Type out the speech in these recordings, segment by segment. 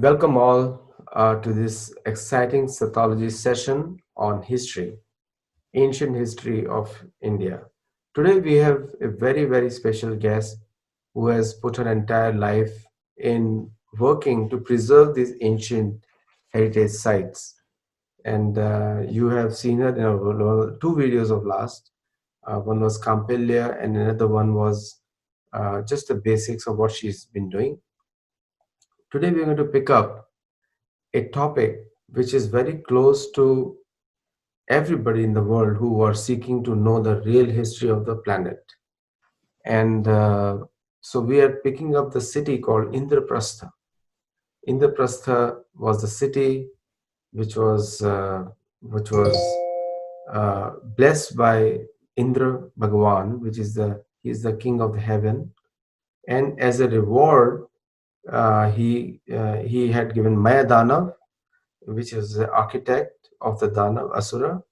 Welcome all to this exciting Sattology session on history, ancient history of India. Today we have a very, very special guest who has put her entire life in working to preserve these ancient heritage sites. And you have seen her in two videos of last. One was Campiglia and another one was just the basics of what she's been doing. Today we're going to pick up a topic which is very close to everybody in the world who are seeking to know the real history of the planet. And so we are picking up the city called Indraprastha. Indraprastha was the city which was blessed by Indra Bhagavan, which is he is the king of the heaven, and as a reward, he had given Mayadana, which is the architect of the Danav Asura,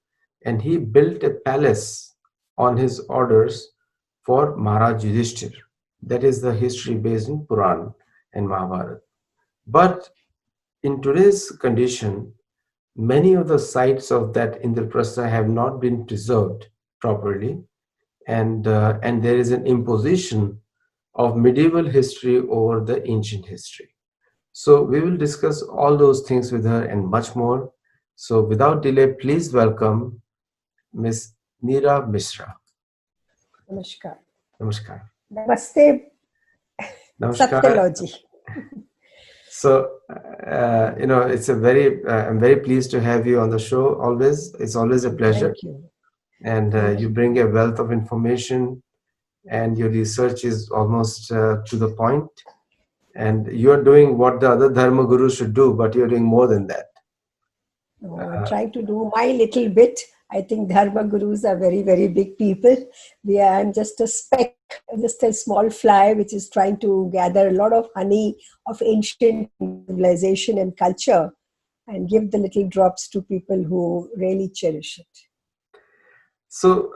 and he built a palace on his orders for Maharaj Yudhishthir. That is the history based in Puran and Mahabharata. But in today's condition, many of the sites of that Indraprastha have not been preserved properly, and there is an imposition of medieval history over the ancient history. So we will discuss all those things with her and much more. So without delay, please welcome Miss Neera Misra. Namaskar. Namaskar. Namaste. Namaskar. Sattology. So, it's a I'm very pleased to have you on the show always. It's always a pleasure. Thank you. And you bring a wealth of information, and your research is almost to the point. And you're doing what the other Dharma Gurus should do, but you're doing more than that. I'm trying to do my little bit. I think Dharma Gurus are very, very big people. I'm just a speck, just a small fly, which is trying to gather a lot of honey of ancient civilization and culture and give the little drops to people who really cherish it. So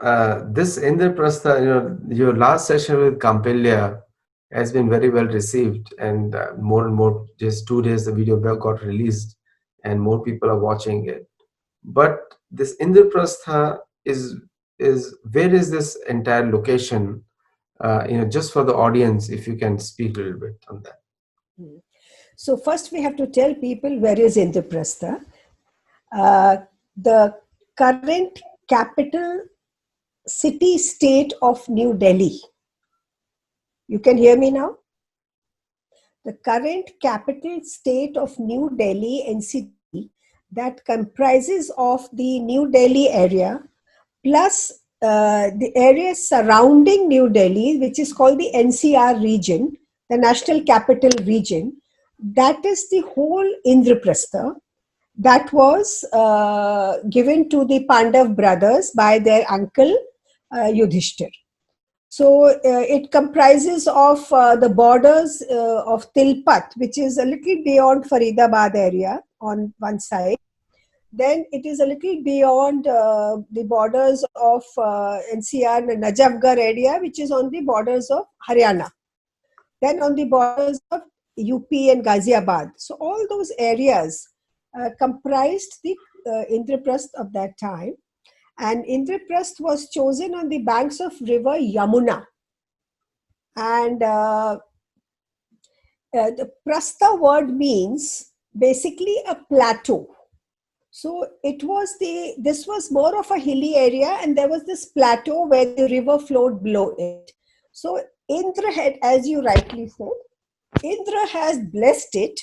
this Indraprastha, your last session with Campiglia has been very well received, and more, just 2 days the video got released and more people are watching it. But this Indraprastha is where is this entire location? Just for the audience, if you can speak a little bit on that. So first we have to tell people where is Indraprastha. The current capital city-state of New Delhi. You can hear me now? The current capital state of New Delhi NCT that comprises of the New Delhi area plus the areas surrounding New Delhi, which is called the NCR region, the National Capital Region. That is the whole Indraprastha that was given to the Pandav brothers by their uncle Yudhishthir. So it comprises of the borders of Tilpat, which is a little beyond Faridabad area on one side. Then it is a little beyond the borders of NCR and Najafgarh area, which is on the borders of Haryana. Then on the borders of UP and Ghaziabad. So all those areas comprised the Indraprastha of that time. And Indraprastha was chosen on the banks of river Yamuna. And the Prastha word means basically a plateau. So this was more of a hilly area, and there was this plateau where the river flowed below it. So Indra had, as you rightly said, Indra has blessed it.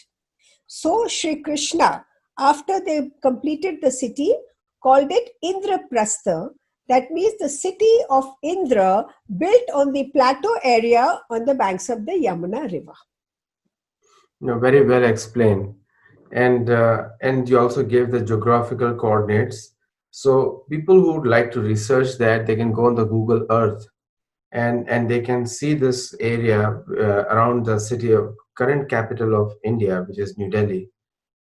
So Sri Krishna, after they completed the city, called it Indraprastha. That means the city of Indra built on the plateau area on the banks of the Yamuna river. Very well explained. And you also gave the geographical coordinates. So people who would like to research that, they can go on the Google Earth and they can see this area around the city of current capital of India, which is New Delhi,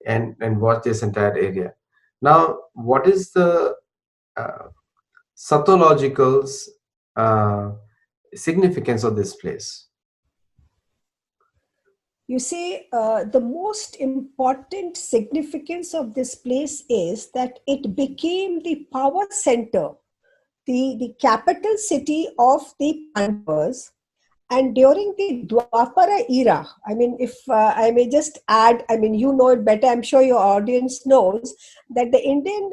and watch this entire area. Now, what is the Sattological significance of this place? You see, the most important significance of this place is that it became the power center, the capital city of the Pandavas. And during the Dwapara era, I mean, if I may just add, I mean, you know it better, I'm sure your audience knows that the Indian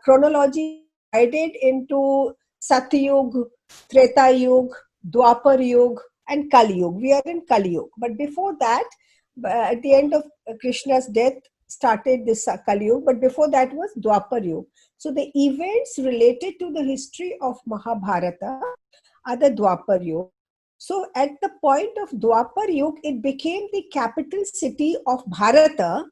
chronology is divided into Satyug, Treta Yug, Dwapar Yug, and Kali Yug. We are in Kali Yug. But before that, at the end of Krishna's death, started this Kali Yug, but before that was Dwapar Yug. So the events related to the history of Mahabharata are the Dwapar Yug. So at the point of Dwapar Yug, it became the capital city of Bharata.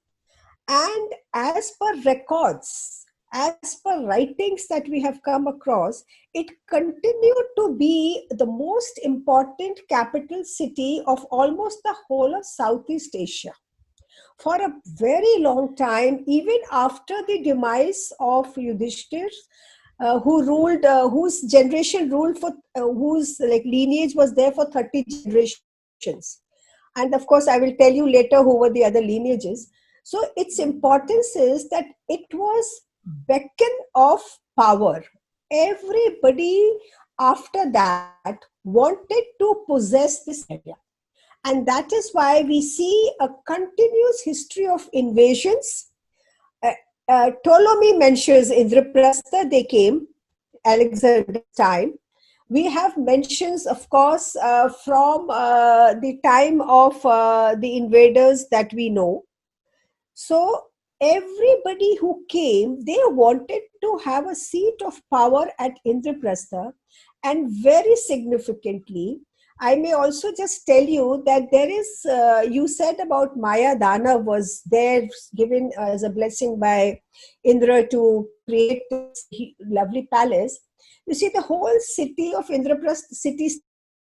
And as per records, as per writings that we have come across, it continued to be the most important capital city of almost the whole of Southeast Asia for a very long time, even after the demise of Yudhishthir, who ruled, whose generation ruled for, whose like lineage was there for 30 generations. And of course, I will tell you later who were the other lineages. So its importance is that it was beacon of power. Everybody after that wanted to possess this area. And that is why we see a continuous history of invasions. Uh, Ptolemy mentions Indraprastha, they came, Alexander's time. We have mentions, of course, from the time of the invaders that we know. So everybody who came, they wanted to have a seat of power at Indraprastha. And very significantly, I may also just tell you that there is, you said about Maya Dana was there given as a blessing by Indra to create this lovely palace. You see, the whole city of Indraprastha, city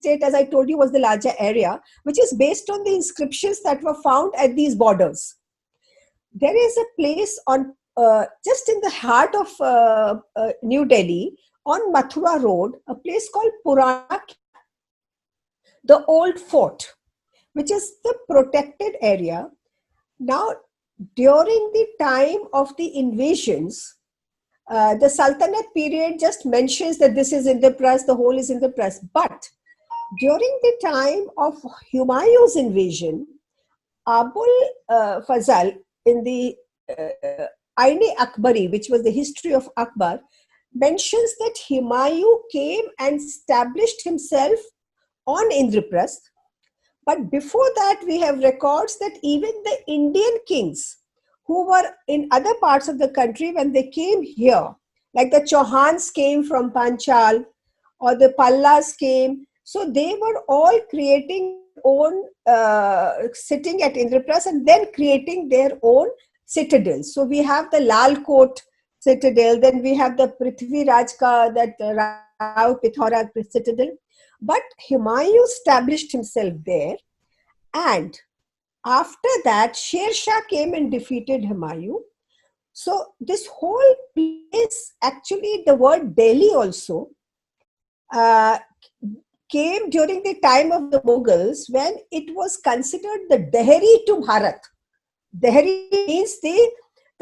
state, as I told you, was the larger area, which is based on the inscriptions that were found at these borders. There is a place on just in the heart of New Delhi on Mathura Road, a place called Purana, the old fort, which is the protected area. Now, during the time of the invasions, the Sultanate period just mentions that this is in the press, the whole is in the press. But during the time of Humayun's invasion, Abul Fazal in the Aine Akbari, which was the history of Akbar, mentions that Humayun came and established himself on Indraprastha. But before that, we have records that even the Indian kings who were in other parts of the country, when they came here, like the Chauhans came from Panchal or the Pallas came, so they were all creating their own, sitting at Indraprastha and then creating their own citadels. So we have the Lal Kot citadel, then we have the Prithvi Rajka, that Rao Pithora citadel. But Humayun established himself there, and after that, Sher Shah came and defeated Humayun. So this whole place, actually, the word Delhi also uh, came during the time of the Mughals when it was considered the Dehri to Bharat. Dehri means the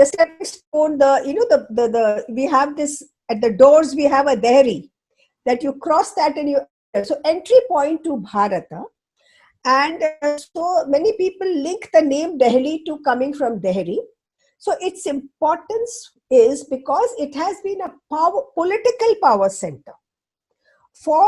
stepping stone. The you know the we have this at the doors. We have a Dehri that you cross that and you enter. So entry point to Bharata. And so many people link the name Delhi to coming from Dehri. So its importance is because it has been a political power center for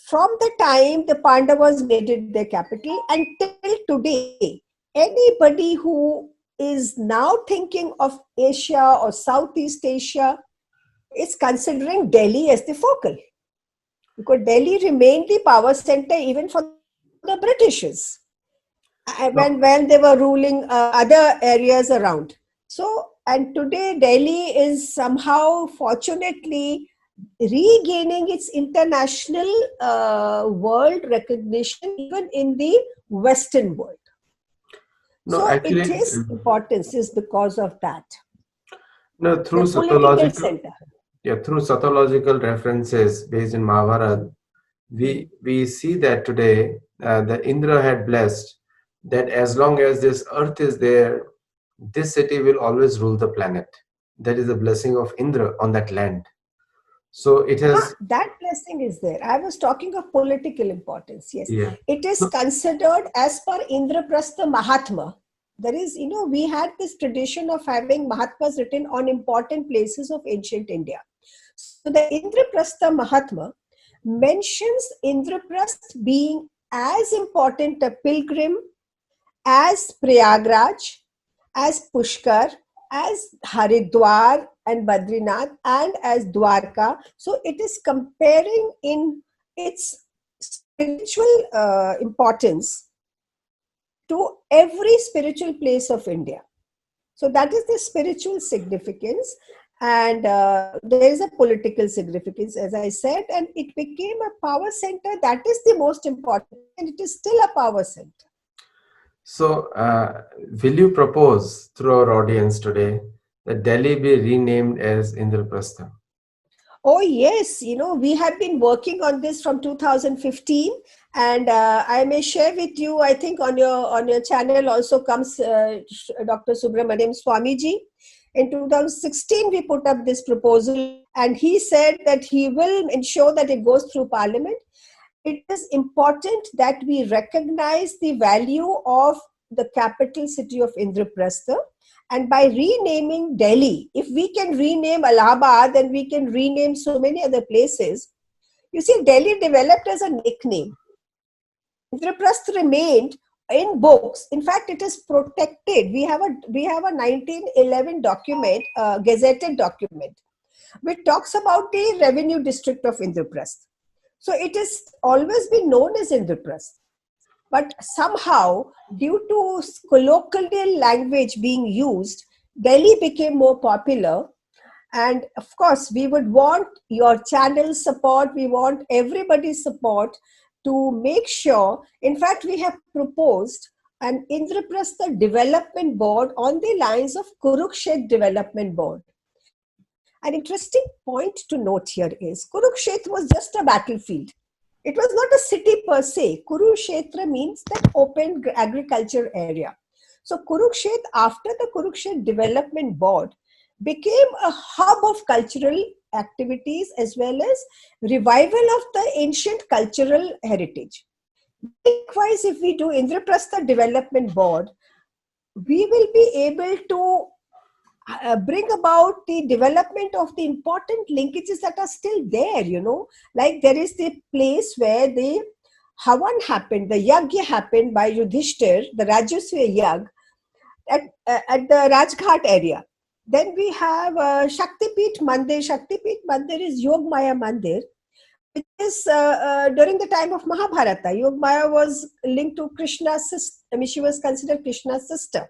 from the time the Pandavas made it their capital until today. Anybody who is now thinking of Asia or Southeast Asia is considering Delhi as the focal, because Delhi remained the power center even for the Britishers No, when they were ruling other areas around. So, and today Delhi is somehow, fortunately, regaining its international world recognition, even in the Western world. no, So, it actually, is importance is because of that. no, The political center. through Sattological references based in Mahabharata, Hmm. we see that today the Indra had blessed that as long as this earth is there, this city will always rule the planet. That is the blessing of Indra on that land. So it has, That blessing is there. I was talking of political importance. Yes, yeah. it is No, considered as per Indraprastha Mahatma. There is, we had this tradition of having Mahatmas written on important places of ancient India. So the Indraprastha Mahatma mentions Indraprasth being as important a pilgrim as Prayagraj, as Pushkar, as Haridwar and Badrinath, and as Dwarka. So it is comparing in its spiritual importance to every spiritual place of India. So that is the spiritual significance. And there is a political significance, as I said, and it became a power center. That is the most important, and it is still a power center. so, will you propose through our audience today that Delhi be renamed as Indraprastha? Oh, yes. We have been working on this from 2015, and I may share with you, I think on your channel also comes Dr. Subramaniam Swamiji. In 2016, we put up this proposal, and he said that he will ensure that it goes through Parliament. It is important that we recognize the value of the capital city of Indraprastha. And by renaming Delhi, if we can rename Allahabad, then we can rename so many other places. You see, Delhi developed as a nickname. Indraprastha remained in books. In fact, it is protected. We have a 1911 document, gazetted document, which talks about the revenue district of Indraprastha. So it has always been known as Indraprastha. But somehow, due to colloquial language being used, Delhi became more popular. And of course, we would want your channel support, we want everybody's support to make sure. In fact, we have proposed an Indraprastha Development Board on the lines of Kurukshetra Development Board. An interesting point to note here is Kurukshetra was just a battlefield. It was not a city per se. Kurukshetra means that open agriculture area. So Kurukshetra, after the Kurukshetra Development Board, became a hub of cultural activities as well as revival of the ancient cultural heritage. Likewise, if we do Indraprastha Development Board, we will be able to bring about the development of the important linkages that are still there, like there is the place where the Havan happened, the Yagya happened by Yudhishthir, the Rajaswa Yag at the Rajghat area. Then we have Shaktipeeth Mandir. Shaktipeeth Mandir is Yog Maya Mandir, which is during the time of Mahabharata. Yog Maya was linked to Krishna's sister. I mean, she was considered Krishna's sister.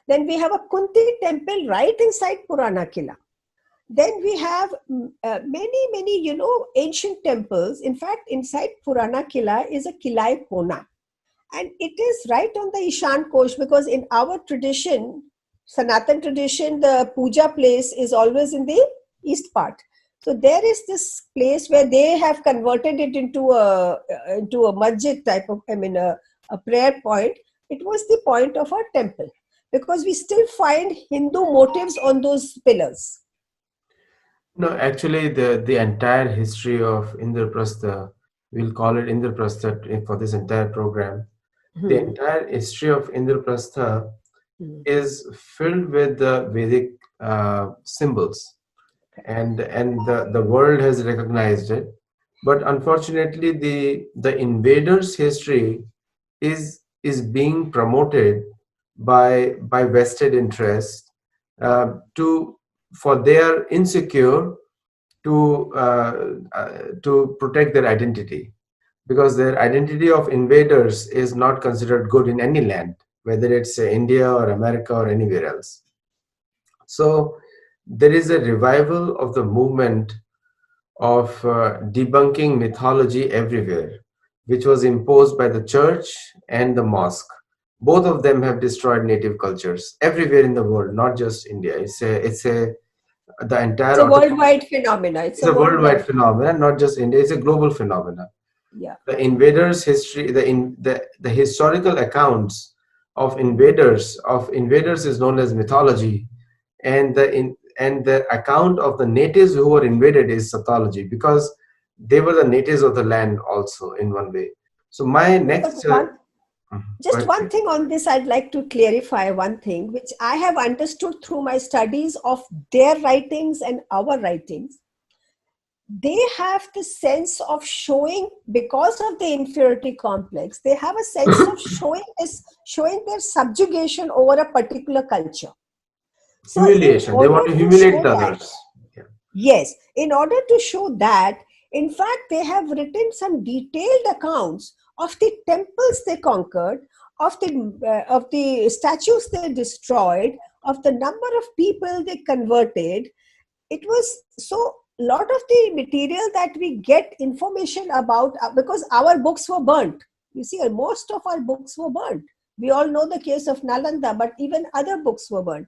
Then we have a Kunti temple right inside Purana Kila. Then we have many, ancient temples. In fact, inside Purana Kila is a Kilai Kona. And it is right on the Ishan Kosh, because in our tradition, Sanatan tradition, the puja place is always in the east part. So there is this place where they have converted it into a masjid type of, a prayer point. It was the point of our temple, because we still find Hindu motifs on those pillars. No, actually, the entire history of Indraprastha, we'll call it Indraprastha for this entire program. The entire history of Indraprastha is filled with the Vedic symbols, and the world has recognized it. But unfortunately, the invaders' history is being promoted by vested interests to for they are insecure to protect their identity, because their identity of invaders is not considered good in any land, whether it's India or America or anywhere else. So there is a revival of the movement of debunking mythology everywhere, which was imposed by the church and the mosque. Both of them have destroyed native cultures everywhere in the world, not just India. It's a the It's entire a worldwide phenomenon. It's it's a a worldwide worldwide. phenomenon, not just India. It's a global phenomenon. Yeah. The invaders history, the historical accounts of invaders is known as mythology, and the account of the natives who were invaded is Sattology, because they were the natives of the land also in one way. So my No, but next go just ahead, one please. thing on this, I'd like to clarify one thing, which I have understood through my studies of their writings and our writings. They have the sense of showing, because of the inferiority complex, they have a sense of showing their subjugation over a particular culture. So in Humiliation, they order want to to humiliate show the that, others. Yeah. yes, in order to show that, in fact, they have written some detailed accounts of the temples they conquered, of the statues they destroyed, of the number of people they converted. It was so, lot of the material that we get information about, because our books were burnt. You see, most of our books were burnt. We all know the case of Nalanda, but even other books were burnt.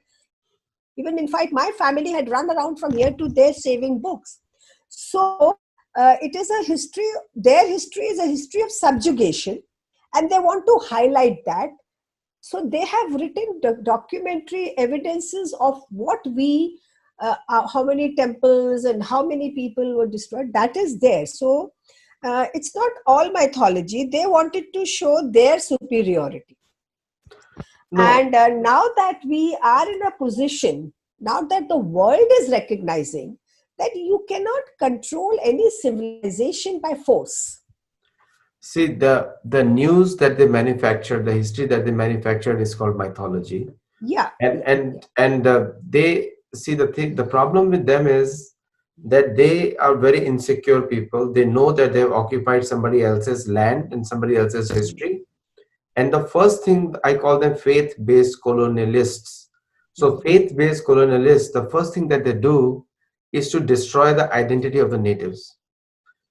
Even, in fact, my family had run around from here to there saving books. So it is a history, their history is a history of subjugation, and they want to highlight that. So they have written documentary evidences of what how many temples and how many people were destroyed. That is there. So it's not all mythology. They wanted to show their superiority. No, And now that we are in a position, now that the world is recognizing that you cannot control any civilization by force. see, the news that they manufactured, the history that they manufactured is called mythology. Yeah, and yeah, yeah. and and they see the problem with them is that they are very insecure people. They know that they have occupied somebody else's land and somebody else's history. And the first thing, I call them faith-based colonialists. So faith-based colonialists, the first thing that they do is to destroy the identity of the natives.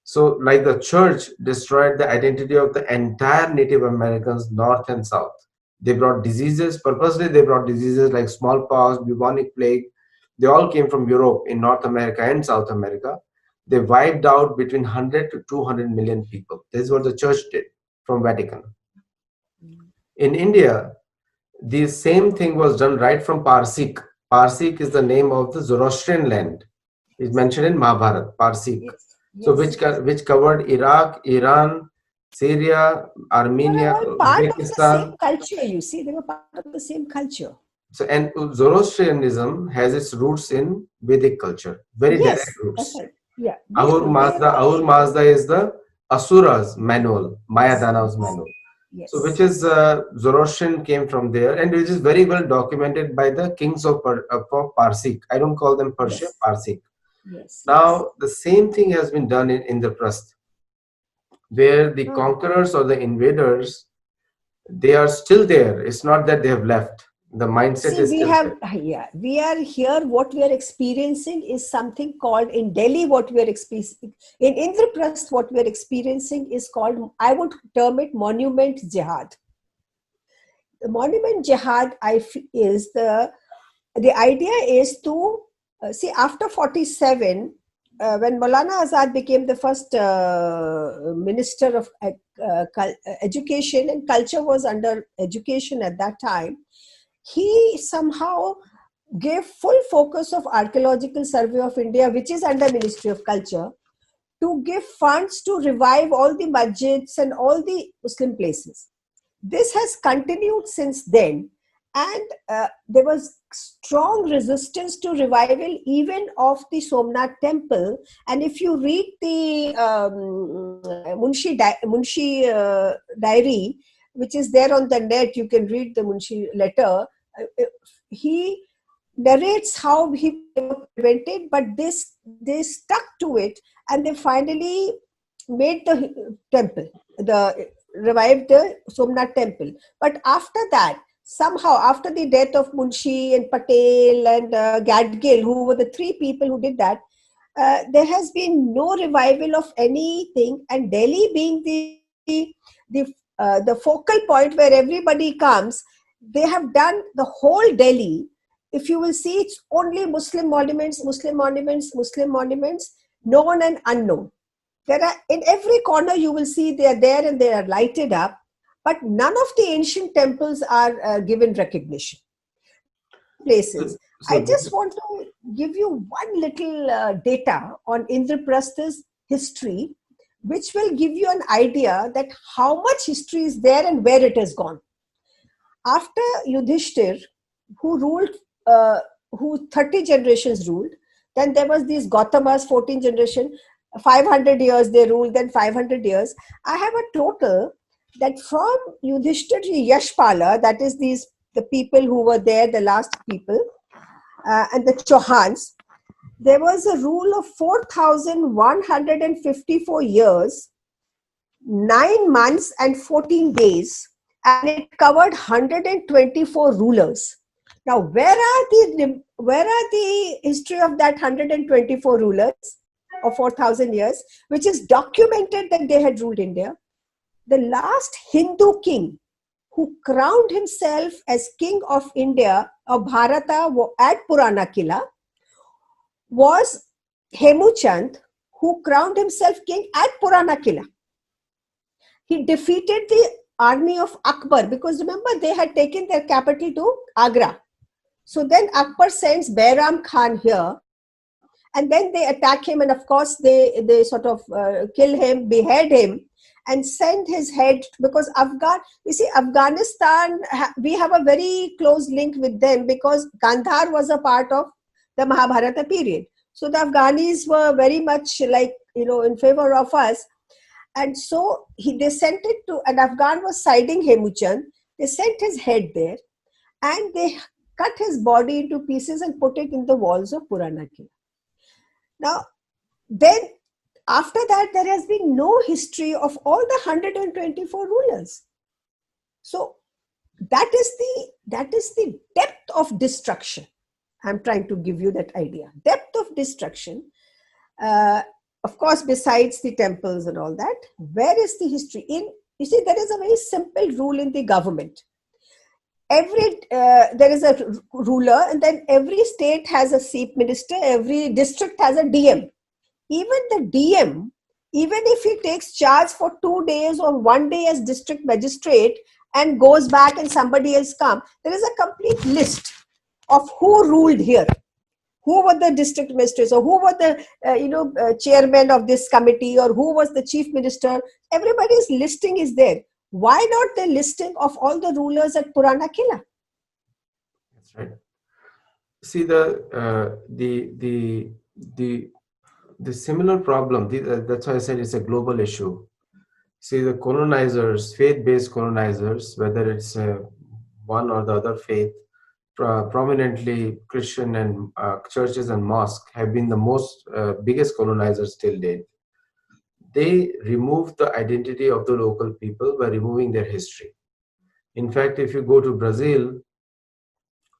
So, like the church destroyed the identity of the entire Native Americans, North and South. They brought diseases, purposely, they brought diseases like smallpox, bubonic plague. They all came from Europe, in North America and South America. They wiped out between 100 to 200 million people. This is what the church did from Vatican. In India, the same thing was done right from Parsik. Parsik is the name of the Zoroastrian land. It's mentioned in Mahabharata, Parsik. Yes, So yes, yes. which covered Iraq, Iran, Syria, They were Armenia, all part of the same Uzbekistan. culture, you see. They were part of the same culture. So, and Zoroastrianism has its roots in Vedic culture, very direct Yes, that's roots. right. Yeah, Ahur they Mazda, were. Ahur Mazda is the Asura's manual, Maya Yes, Danav's yes, manual. So, which yes, is Zoroastrian came from there, and which is very well documented by the kings of Parsik. I don't call them Persia, yes, Parsik. yes, yes. Now, the same thing has been done in Indraprastha, where the Hmm. conquerors or the invaders, they are still there. It's not that they have left. The mindset See, is we still have, there. yeah, we are here. What we are experiencing is something called in Delhi, what we are experiencing. In Indraprastha, what we are experiencing is called, I would term it monument jihad. The monument jihad is the idea is to see after 47, when Maulana Azad became the first minister of education, and culture was under education at that time, he somehow gave full focus of archaeological survey of India, which is under Ministry of Culture, to give funds to revive all the masjids and all the Muslim places. This has continued since then, and there was strong resistance to revival even of the Somnath temple. And if you read the Munshi diary, which is there on the net, you can read the Munshi letter. He narrates how they were prevented, but they stuck to it, and they finally made the temple, the revived the Somnath temple. But after that, somehow, after the death of Munshi and Patel and Gadgil, who were the three people who did that, there has been no revival of anything. And Delhi being the focal point where everybody comes, they have done the whole Delhi. If you will see, it's only Muslim monuments, Muslim monuments, Muslim monuments, known and unknown. There are, in every corner you will see they are there and they are lighted up, but none of the ancient temples are given recognition. Different places. I So, just want to give you one little data on Indraprastha's history, which will give you an idea that how much history is there and where it has gone. After Yudhishthir, who ruled, who 30 generations ruled, then there was these Gautama's 14 generation, 500 years they ruled, then 500 years. I have a total that from Yudhishthir to Yashpala, that is the people who were there, the last people, and the Chauhans, there was a rule of 4,154 years, 9 months and 14 days, and it covered 124 rulers. Now, where are the history of that 124 rulers of 4,000 years, which is documented that they had ruled India? The last Hindu king who crowned himself as king of India, of Bharata, at Purana Kila was Hemu Chand, who crowned himself king at Purana Kila. He defeated the army of Akbar, because remember they had taken their capital to Agra. So then Akbar sends Bairam Khan here, and then they attack him, and of course they sort of kill him, behead him, and send his head, because Afghanistan, we have a very close link with them because Gandhar was a part of the Mahabharata period. So the Afghanis were very much like, in favor of us. And so they sent it to, an Afghan was siding Hemuchand. They sent his head there and they cut his body into pieces and put it in the walls of Purana Kila. Now, then after that, there has been no history of all the 124 rulers. So that is the depth of destruction. I'm trying to give you that idea. Depth of destruction. Of course, besides the temples and all that, where is the history? You see, there is a very simple rule in the government. There is a ruler, and then every state has a chief minister, every district has a DM. Even the DM, even if he takes charge for 2 days or 1 day as district magistrate and goes back and somebody else comes, there is a complete list of who ruled here, who were the district ministers, or who were the chairman of this committee, or who was the chief minister. Everybody's listing is there. Why not the listing of all the rulers at Purana Kila? that's right. See the similar problem. That's why I said it's a global issue. See, the colonizers, faith-based colonizers, whether it's one or the other faith, prominently Christian and churches and mosques, have been the most biggest colonizers till date. They removed the identity of the local people by removing their history. In fact, if you go to Brazil,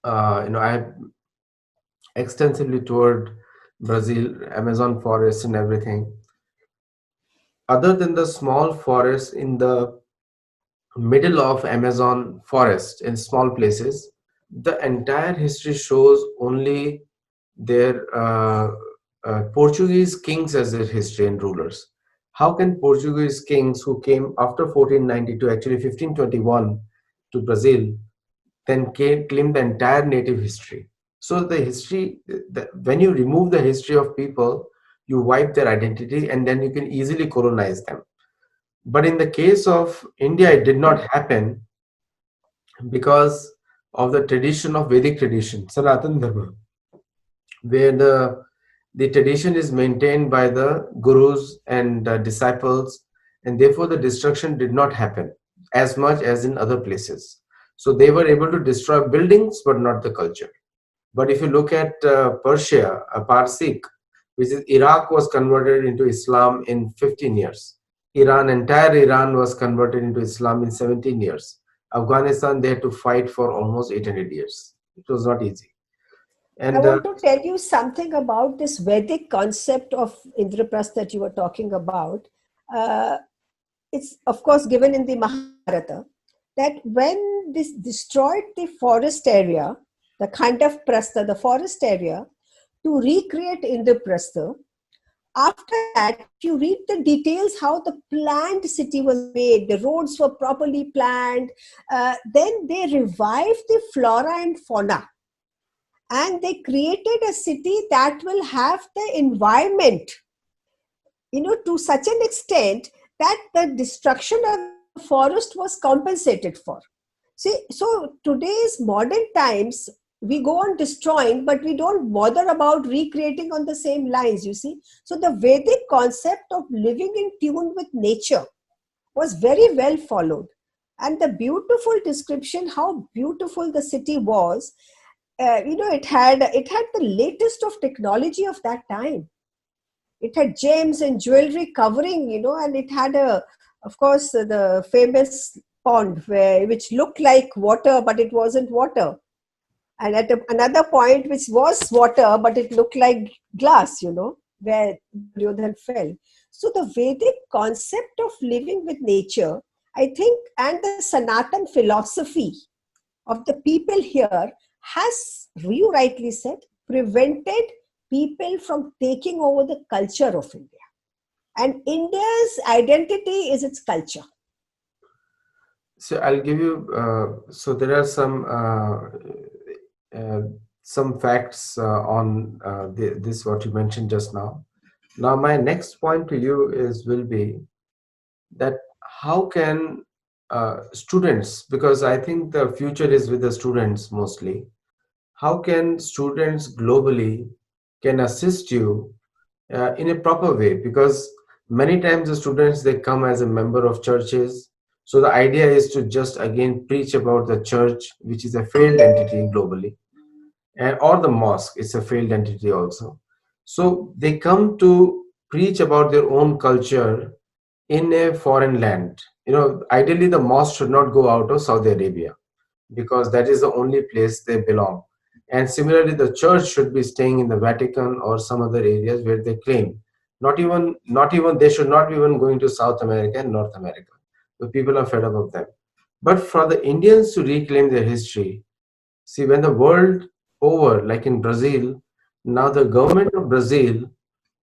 I have extensively toured Brazil, Amazon forests and everything. Other than the small forests in the middle of Amazon forest in small places, the entire history shows only their Portuguese kings as their history and rulers. How can Portuguese kings who came after 1492, actually 1521, to Brazil, then claim the entire native history? So the history, when you remove the history of people, you wipe their identity and then you can easily colonize them. But in the case of India, it did not happen because of the tradition of Vedic tradition, Sanatana Dharma, where the tradition is maintained by the gurus and disciples, and therefore the destruction did not happen as much as in other places. So they were able to destroy buildings, but not the culture. But if you look at Persia, Parsik, which is Iraq, was converted into Islam in 15 years. Entire Iran was converted into Islam in 17 years. Afghanistan, they had to fight for almost 800 years. It was not easy. I And want to tell you something about this Vedic concept of Indraprastha that you were talking about. It's of course given in the Mahabharata that when this destroyed the forest area, the Khandav Prastha, the forest area, to recreate Indraprastha, after that, if you read the details how the planned city was made, the roads were properly planned, then they revived the flora and fauna, and they created a city that will have the environment, to such an extent that the destruction of the forest was compensated for. See, so today's modern times, we go on destroying, but we don't bother about recreating on the same lines, you see. So the Vedic concept of living in tune with nature was very well followed. And the beautiful description, how beautiful the city was, it had the latest of technology of that time. It had gems and jewelry covering, and it had of course, the famous pond which looked like water, but it wasn't water. And at another point, which was water, but it looked like glass, where Duryodhan fell. So the Vedic concept of living with nature, I think, and the Sanatan philosophy of the people here has, you rightly said, prevented people from taking over the culture of India. And India's identity is its culture. So I'll give you. So there are uh, some facts on this what you mentioned just now. Now my next point to you will be that how can students, because I think the future is with the students mostly, how can students globally can assist you in a proper way, because many times the students they come as a member of churches, so the idea is to just again preach about the church, which is a failed entity globally, and or the mosque, it's a failed entity also. So they come to preach about their own culture in a foreign land. Ideally the mosque should not go out of Saudi Arabia, because that is the only place they belong. And similarly, the church should be staying in the Vatican or some other areas where they claim. Not even they should not be even going to South America and North America. The people are fed up of them. But for the Indians to reclaim their history, see, when the world over, like in Brazil, now the government of Brazil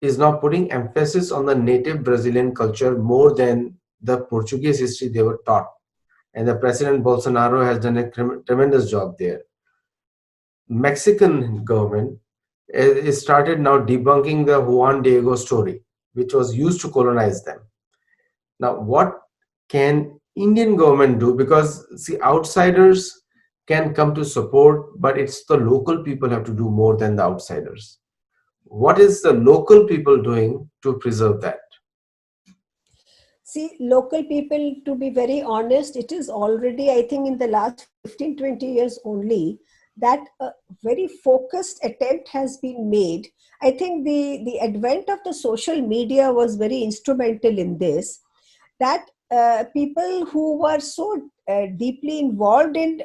is now putting emphasis on the native Brazilian culture more than the Portuguese history they were taught. And the President Bolsonaro has done a tremendous job there. Mexican government is started now debunking the Juan Diego story, which was used to colonize them. Now, what can Indian government do? Because see, outsiders can come to support, but it's the local people have to do more than the outsiders. What is the local people doing to preserve that? See, local people, to be very honest, it is already, I think, in the last 15, 20 years only that a very focused attempt has been made. I think the advent of the social media was very instrumental in this, that people who were so deeply involved in,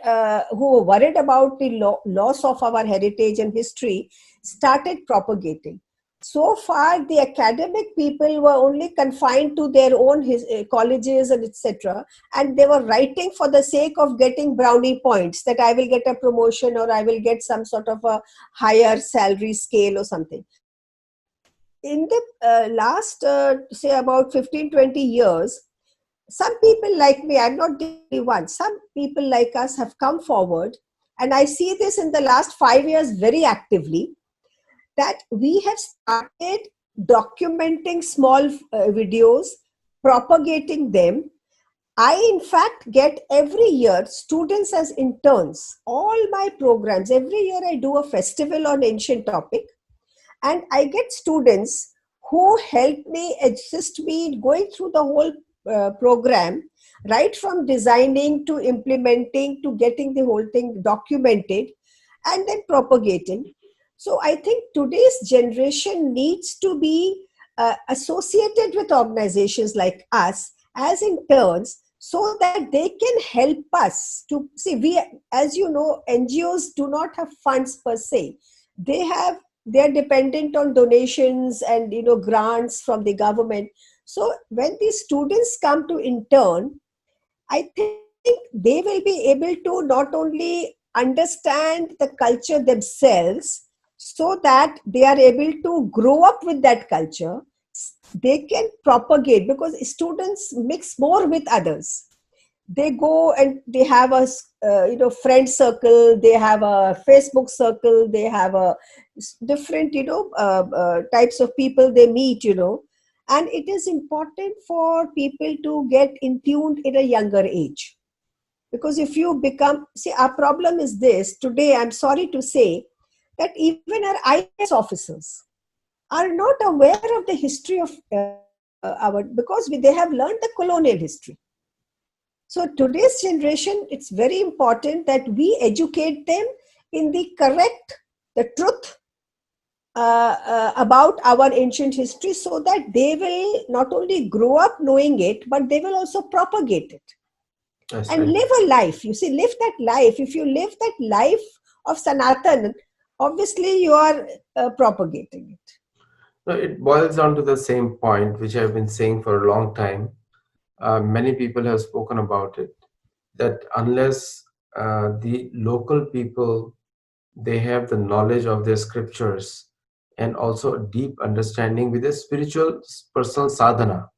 who were worried about the loss of our heritage and history, started propagating. So far, the academic people were only confined to their own colleges and etc. And they were writing for the sake of getting brownie points, that I will get a promotion or I will get some sort of a higher salary scale or something. But in the last, say, about 15, 20 years, some people like me, I'm not the only one, some people like us have come forward. And I see this in the last 5 years very actively, that we have started documenting small videos, propagating them. I, in fact, get every year students as interns. All my programs, every year I do a festival on ancient topic, and I get students who help me, assist me in going through the whole program, right from designing to implementing to getting the whole thing documented and then propagating. So I think today's generation needs to be associated with organizations like us as interns, so that they can help us to see. We, as you know, NGOs do not have funds per se. They are dependent on donations and grants from the government. So when these students come to intern, I think they will be able to not only understand the culture themselves, so that they are able to grow up with that culture, they can propagate because students mix more with others. They go and they have a friend circle, they have a Facebook circle, they have a different types of people they meet, and it is important for people to get in tuned in a younger age. Because if you become, see, our problem is this today, I'm sorry to say that even our IAS officers are not aware of the history of our, because they have learned the colonial history. So today's generation, it's very important that we educate them in the correct, the truth about our ancient history, so that they will not only grow up knowing it, but they will also propagate it That's and right. live a life. You see, live that life. If you live that life of Sanatan, obviously you are propagating it. No, it boils down to the same point, which I've been saying for a long time. Many people have spoken about it, that unless the local people, they have the knowledge of their scriptures and also a deep understanding with a spiritual personal sadhana,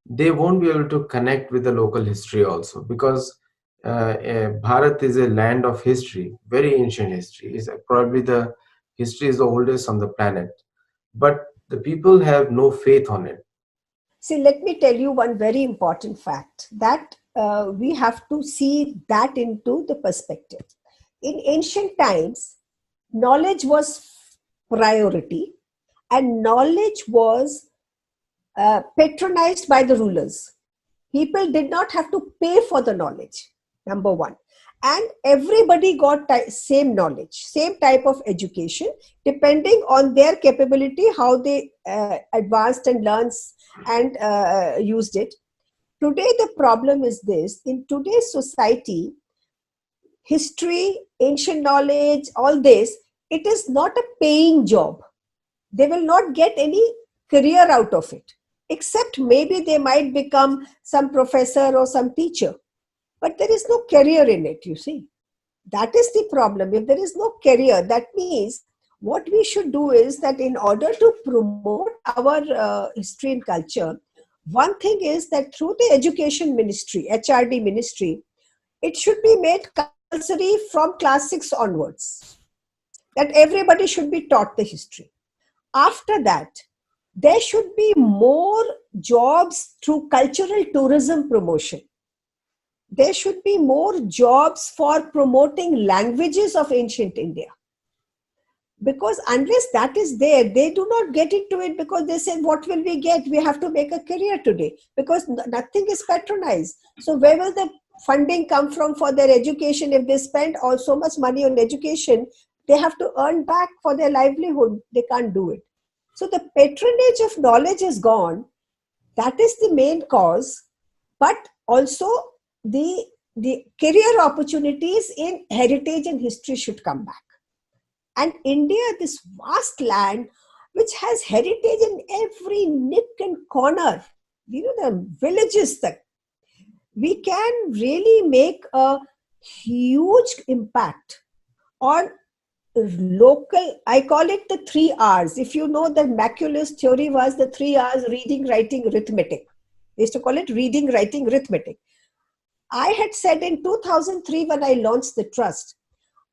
they won't be able to connect with the local history also, because Bharat is a land of history, very ancient history. Is probably the history is the oldest on the planet, but the people have no faith on it. See, let me tell you one very important fact that we have to see that into the perspective. In ancient times, knowledge was priority, and knowledge was patronized by the rulers. People did not have to pay for the knowledge, number one. And everybody got same knowledge, same type of education, depending on their capability, how they advanced and learned and used it. Today, the problem is this: in today's society, history, ancient knowledge, all this, it is not a paying job. They will not get any career out of it, except maybe they might become some professor or some teacher, but there is no career in it. You see, that is the problem. If there is no career, that means what we should do is that in order to promote our history and culture, one thing is that through the education ministry, HRD ministry, it should be made compulsory from class 6 onwards, that everybody should be taught the history. After that, there should be more jobs through cultural tourism promotion. There should be more jobs for promoting languages of ancient India. Because unless that is there, they do not get into it, because they say, what will we get? We have to make a career today, because nothing is patronized. So where will the funding come from for their education? If they spend all so much money on education, they have to earn back for their livelihood. They can't do it. So the patronage of knowledge is gone. That is the main cause. But also the career opportunities in heritage and history should come back. And India, this vast land, which has heritage in every nook and corner, the villages, that we can really make a huge impact on local. I call it the 3 R's. If you know, the Macular's theory was the 3 R's: reading, writing, arithmetic. They used to call it reading, writing, arithmetic. I had said in 2003 when I launched the trust,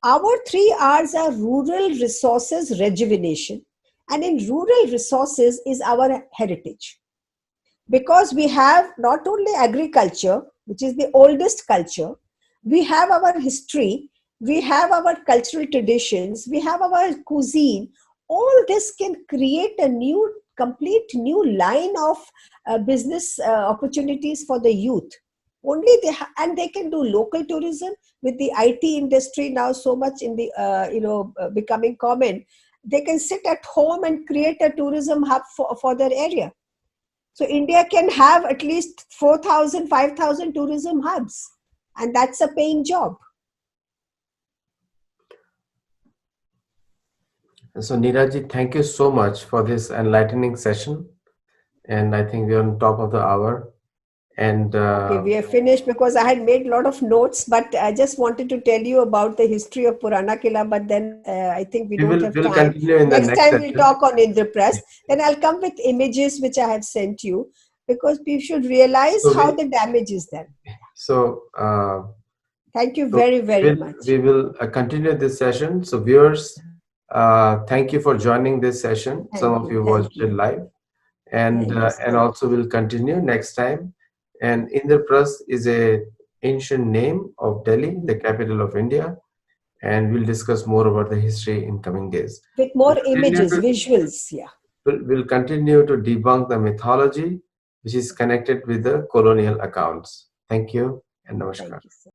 our 3 R's are rural resources rejuvenation. And in rural resources is our heritage. Because we have not only agriculture, which is the oldest culture, we have our history, we have our cultural traditions, we have our cuisine. All this can create a complete new line of business opportunities for the youth. Only and they can do local tourism. With the IT industry now so much in the becoming common, they can sit at home and create a tourism hub for their area. So India can have at least 4,000, 5,000 tourism hubs, and that's a paying job. So Neeraji, thank you so much for this enlightening session, and I think we're on top of the hour. And Okay, we are finished because I had made a lot of notes, but I just wanted to tell you about the history of Purana Killa, but then I think we we don't will have will time. continue in the Next next time we'll session. talk on Indraprastha. Then I'll come with images which I have sent you because we should realize So how we the damage is done. so Thank you so very, very much. we will continue this session. So viewers, thank you for joining this session. Some Thank of you. you Thank watched it you. live, and Thank you and so much. also will continue next time. And Indraprastha is a ancient name of Delhi, the capital of India, and we'll discuss more about the history in coming days. With We'll more continue images, to, visuals. Yeah. we'll continue to debunk the mythology which is connected with the colonial accounts. Thank you and Thank namaskar. you so